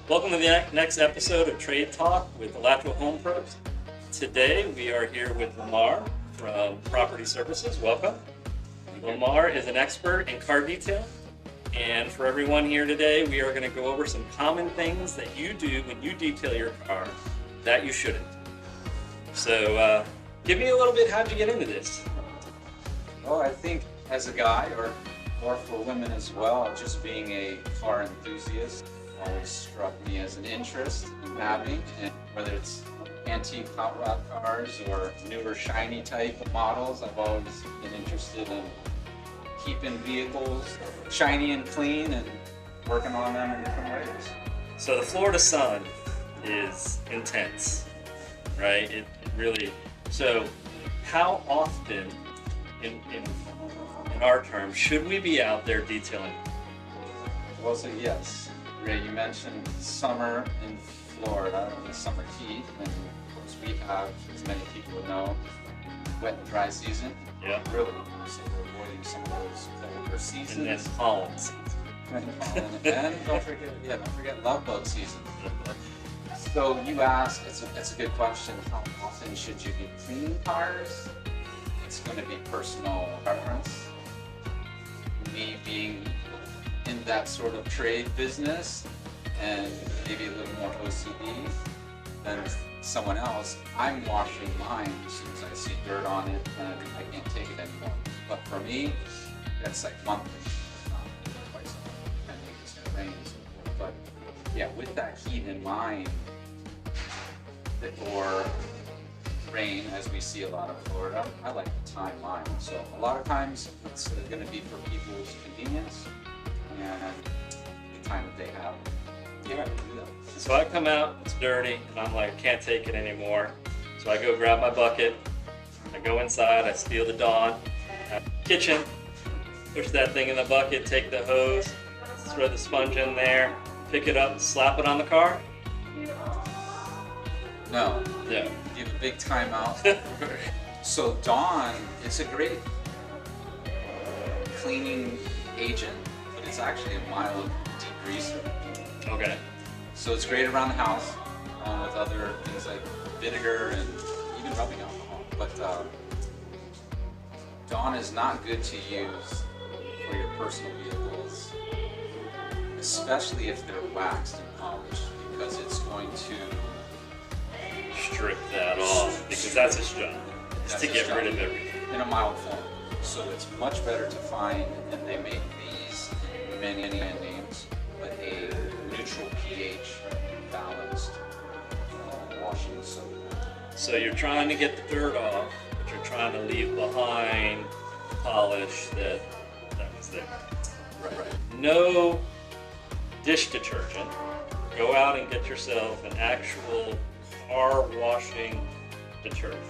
Welcome to the next episode of Trade Talk with Alachua Home Pros. Today we are here with Lamar from Property Services. Welcome. Lamar is an expert in car detailing, and for everyone here today, we are going to go over some common things that you do when you detail your car that you shouldn't. So, give me a little bit. How'd you get into this? Well, I think as a guy, or for women as well, just being a car enthusiast always struck me as an interest in having, and whether it's antique hot rod cars or newer shiny type of models, I've always been interested in keeping vehicles shiny and clean and working on them in different ways. So the Florida sun is intense, right? It really. So how often, in our terms, should we be out there detailing? Well, so yes. Ray, you mentioned summer in Florida, the summer heat, and of course we have, as many people would know, wet and dry season. Yeah. Really. So we're avoiding some of those colder seasons. And then pollen season. And don't forget love bug season. So you ask, it's a good question, how often should you be cleaning cars? It's going to be personal preference. Me being in that sort of trade business and maybe a little more OCD than someone else, I'm washing mine as soon as I see dirt on it and I can't take it anymore. But for me, that's like monthly, not twice a month, depending if it's going to rain and so forth. But yeah, with that heat in mind, or rain, as we see a lot of Florida, I like to time mine. So a lot of times it's going to be for people's convenience and the time that they have. Yeah, So I come out, it's dirty, and I'm like, I can't take it anymore. So I go grab my bucket, I go inside, I steal the Dawn, kitchen, push that thing in the bucket, take the hose, throw the sponge in there, pick it up, slap it on the car. No. Yeah. Give a big timeout. So Dawn, it's a great cleaning agent, but it's actually a mild degreaser. Okay. So it's great around the house, along with other things like vinegar and even rubbing alcohol. But Dawn is not good to use for your personal vehicles, especially if they're waxed and polished, because it's going to strip that off, because that's its job, is to get rid of everything. In a mild form. So it's much better to find, and they make these in many names, but a neutral pH balanced washing soap. So you're trying to get the dirt off, but you're trying to leave behind polish that was there. Right. No dish detergent. Go out and get yourself an actual car washing detergent,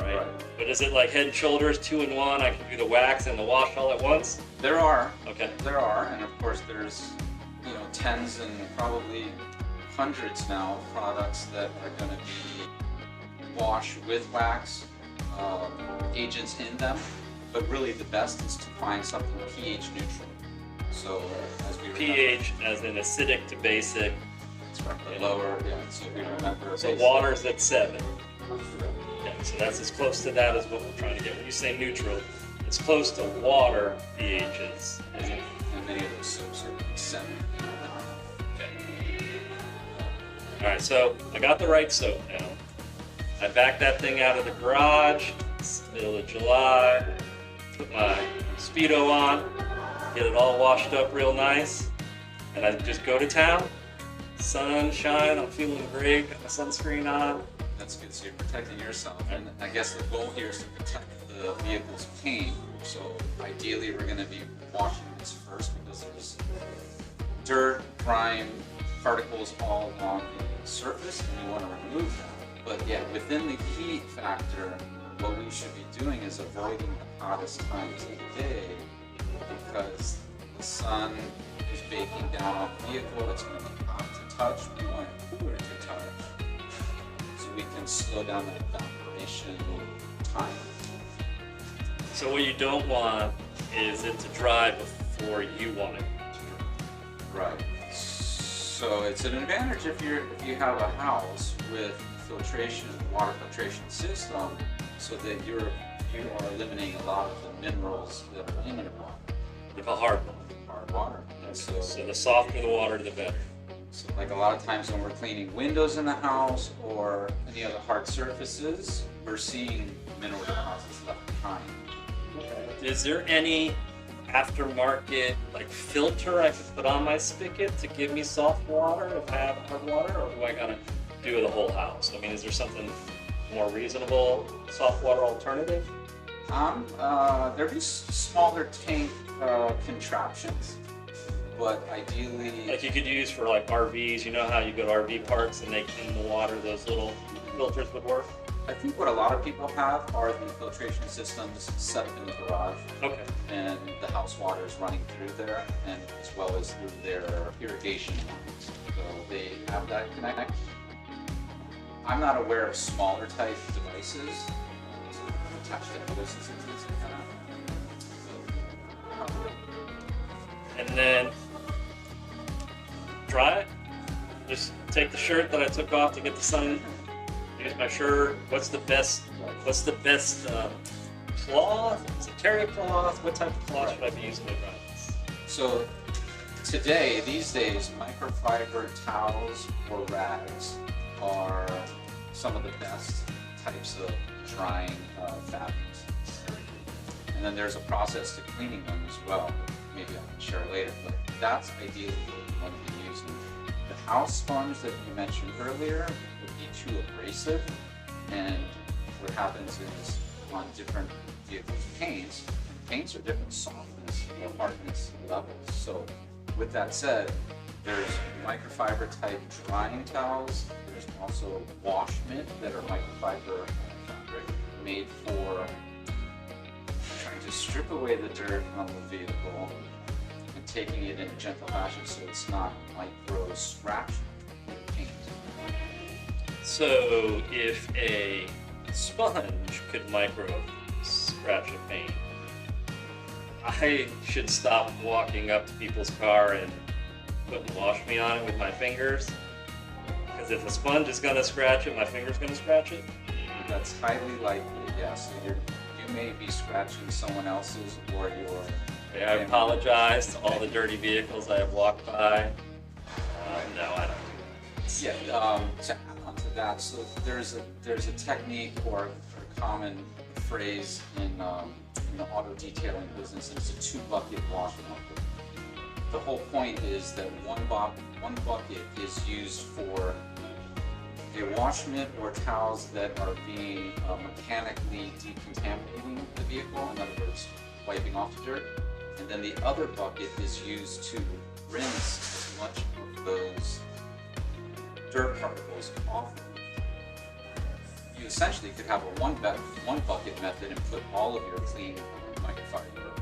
right? But is it like Head and Shoulders 2-in-1? I can do the wax and the wash all at once? There are. Okay. There are, and of course there's tens and probably hundreds now of products that are going to be wash with wax agents in them. But really the best is to find something pH neutral. So as we remember, pH as in acidic to basic. Lower, so we remember. So water's at 7. Yeah, so that's as close to that as what we're trying to get. When you say neutral, it's close to water pHs. And many of those soaps are 7. Okay. All right, so I got the right soap now. I backed that thing out of the garage. It's the middle of July. Put my Speedo on, get it all washed up real nice, and I just go to town. Sunshine, I'm feeling great, got my sunscreen on. That's good, so you're protecting yourself, and I guess the goal here is to protect the vehicle's paint. So ideally we're going to be washing this first because there's dirt, grime, particles all along the surface, and we want to remove that. But yeah, within the heat factor, what we should be doing is avoiding the hottest times of the day, because the sun is baking down on the vehicle. It's going to be hot to touch. We want it cooler to touch, so we can slow down that evaporation time. So what you don't want is it to dry before you want it to dry. Right. So it's an advantage if you have a house with filtration, water filtration system, so that you are eliminating a lot of the minerals that are in your water. Like a hard one. Hard water. And so the softer the water, the better. So like a lot of times when we're cleaning windows in the house or any other hard surfaces, we're seeing mineral deposits left behind. Is there any aftermarket like filter I could put on my spigot to give me soft water if I have hard water, or do I gotta do the whole house? I mean, is there something more reasonable soft water alternative? There'd be smaller tank contraptions, but ideally, Like you could use for like RVs. You know how you go to RV parks and they clean the water, those little filters would work? I think what a lot of people have are the filtration systems set up in the garage. Okay. And the house water is running through there, and as well as through their irrigation lines. So they have that connect. I'm not aware of smaller type devices attached to windows and things like that. And then dry it. Just take the shirt that I took off to get the sun. Use my shirt. What's the best cloth? Is it terry cloth? What type of cloth should I be using to dry this? So these days, microfiber towels or rags are some of the best types of drying fabrics. And then there's a process to cleaning them as well. Maybe I can share later, but that's ideally what you want to be using. The house sponge that you mentioned earlier would be too abrasive, and what happens is on different vehicles' paints are different softness or hardness levels. So with that said, there's microfiber type drying towels. There's also wash mitt that are microfiber fabric made for trying to strip away the dirt on the vehicle and taking it in a gentle fashion so it's not micro scratch paint. So if a sponge could micro scratch a paint, I should stop walking up to people's car and putting wash me on it with my fingers. Because if a sponge is gonna scratch it, my finger's gonna scratch it. That's highly likely, yes. So you may be scratching someone else's or your... I apologize to all the dirty vehicles I have walked by. No, I don't do that. Yeah, to add on to that, so there's a technique or common phrase in the auto detailing business, and it's a two-bucket wash method. The whole point is that one bucket is used for a wash mitt or towels that are being mechanically decontaminating the vehicle, in other words, wiping off the dirt, and then the other bucket is used to rinse as much of those dirt particles off. You essentially could have a one bucket method and put all of your clean microfiber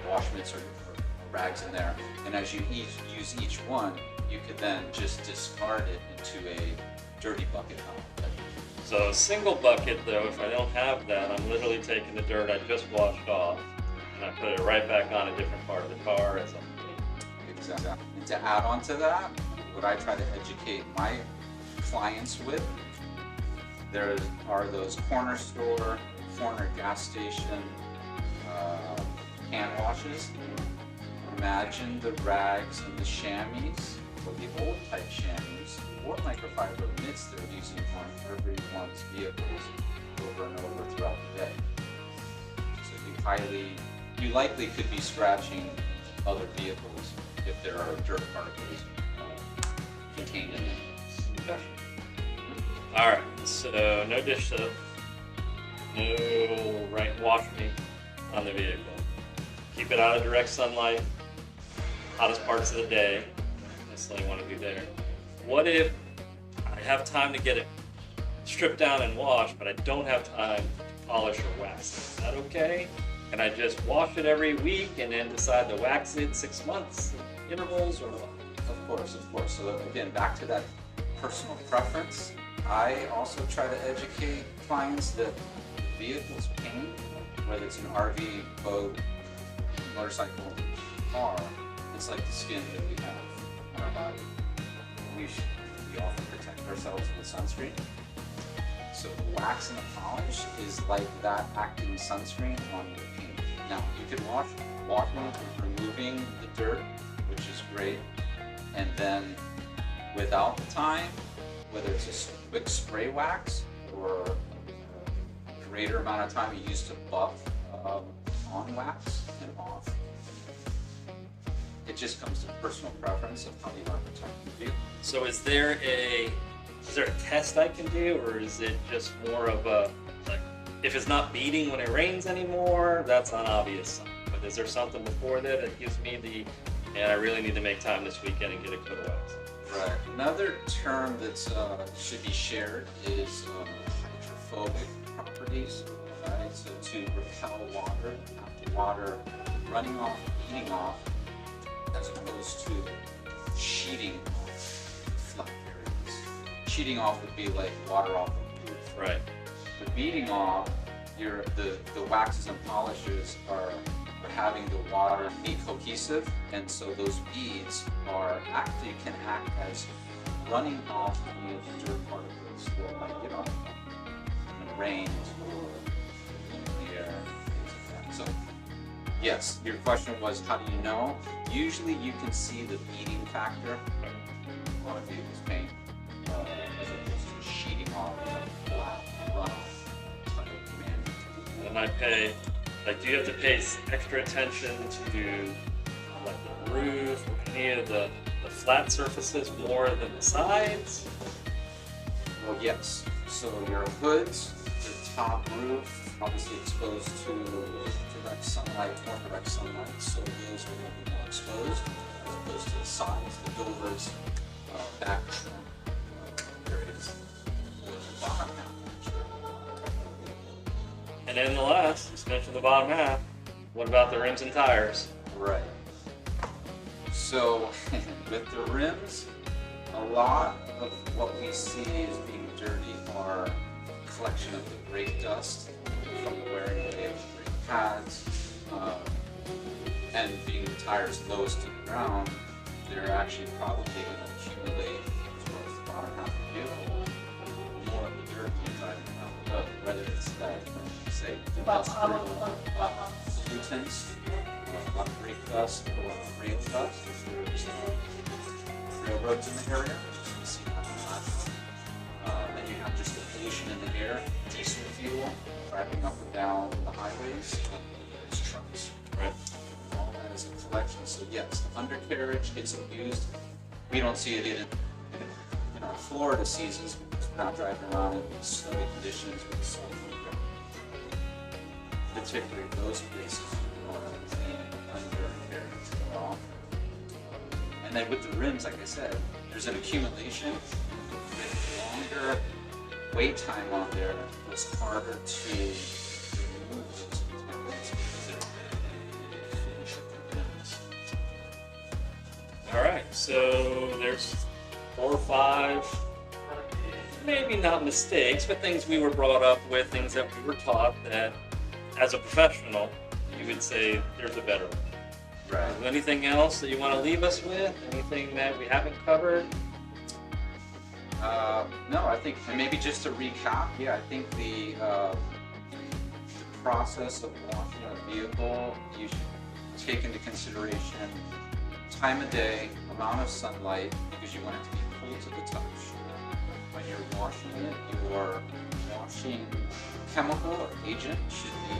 wash mitts or rags in there, and as you use each one, you could then just discard it into a dirty bucket towel. So a single bucket though, if I don't have that, I'm literally taking the dirt I just washed off and I put it right back on a different part of the car as I'm Exactly. And to add on to that, what I try to educate my clients with, there are those corner store, corner gas station hand washes. Imagine the rags and the chamois, or the old type chamois, or microfiber mitts they're using on everyone's vehicles over and over throughout the day. So you likely could be scratching other vehicles if there are dirt particles contained in them. All right, so no dish soap, no wash me on the vehicle. Keep it out of direct sunlight, hottest parts of the day. That's what I want to do there. What if I have time to get it stripped down and washed, but I don't have time to polish or wax it? Is that okay? Can I just wash it every week and then decide to wax it 6 months intervals or what? Of course. So again, back to that personal preference. I also try to educate clients that the vehicle's paint, whether it's an RV, boat, motorcycle, car, it's like the skin that we have on our body. we often protect ourselves with sunscreen. So the wax and the polish is like that acting sunscreen on your paint. Now you can wash it, removing the dirt, which is great, and then without the time, whether it's a quick spray wax or a greater amount of time you use to buff on wax and off. It just comes to personal preference of how you want to protect your vehicle. So is there a test I can do, or is it just more of a, like, if it's not beading when it rains anymore, that's an obvious sign. But is there something before that gives me and I really need to make time this weekend and get a coat of wax? Right. Another term that should be shared is hydrophobic properties. Right? So to repel water, have the water running off, beating off, as opposed to sheeting off flat areas. Sheeting off would be like water off a roof. Right. The beating off, the waxes and polishes are having the water be cohesive, and so those beads can act as running off any of the dirt particles that might get off in the rain or in the air, things like that. So yes, your question was, how do you know? Usually you can see the beading factor on a vehicle's paint as opposed to sheeting off a flat runoff type of management. And do you have to pay extra attention to like the roof or any of the flat surfaces more than the sides? Well, yes. So your hoods, the top roof, obviously exposed to direct sunlight, more direct sunlight, so those are a little bit more exposed as opposed to the sides, the doors, back trim areas, the bottom half. And then the last, just mentioned the bottom half. What about the rims and tires? Right. So with the rims, a lot of what we see as being dirty are a collection of the brake dust from the wearing away of the brake pads, and being the tires lowest to the ground, they're actually probably going to accumulate towards the bottom half of the vehicle more of the dirt you're driving around the road, whether it's that, say, industrial pollutants, a lot of brake dust or rail dust, if there's railroads in the area, you see that a lot. Then you have just the pollution in the air, diesel fuel, driving up and down the highways, there's trucks. Right. All that is a collection. So yes, the undercarriage gets abused. We don't see it in our Florida seasons because we're not driving around in snowy conditions with snow. Particularly those places you want to clean undercarriage at all. And then with the rims, like I said, there's an accumulation. With longer wait time on there, it's harder to remove those materials because they're finished rims. All right, so there's 4 or 5, maybe not mistakes, but things we were brought up with, things that we were taught that as a professional, you would say there's a better one. Right. Is there anything else that you want to leave us with? Anything that we haven't covered? No, I think, and maybe just to recap, yeah, I think the process of washing a vehicle, you should take into consideration time of day, amount of sunlight, because you want it to be cool to the touch. When you're washing it, your washing chemical or agent should be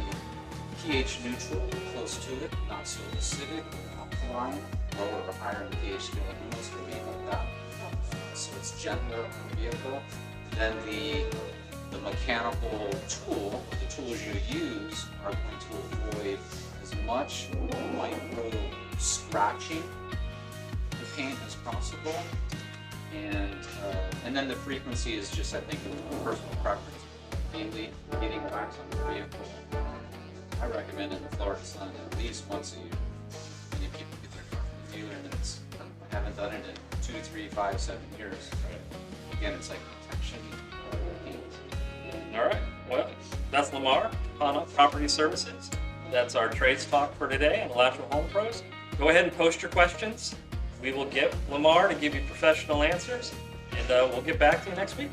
pH neutral, close to it, not so acidic or alkaline, lower or higher in pH scale animals or being like that. So it's gentler on the vehicle. Then the mechanical tool, the tools you use, are going to avoid as much micro scratching the paint as possible. And then the frequency is just, I think, a personal preference. Mainly getting wax on the vehicle. I recommend in the Florida sun at least once a year. Many people get their car from the dealer and I haven't done it in 2, 3, 5, 7 years. Again, it's like protection. All right, well, that's Lamar, Hana Property Services. That's our trades talk for today on Alachua Home Pros. Go ahead and post your questions We will get Lamar to give you professional answers, and we'll get back to you next week.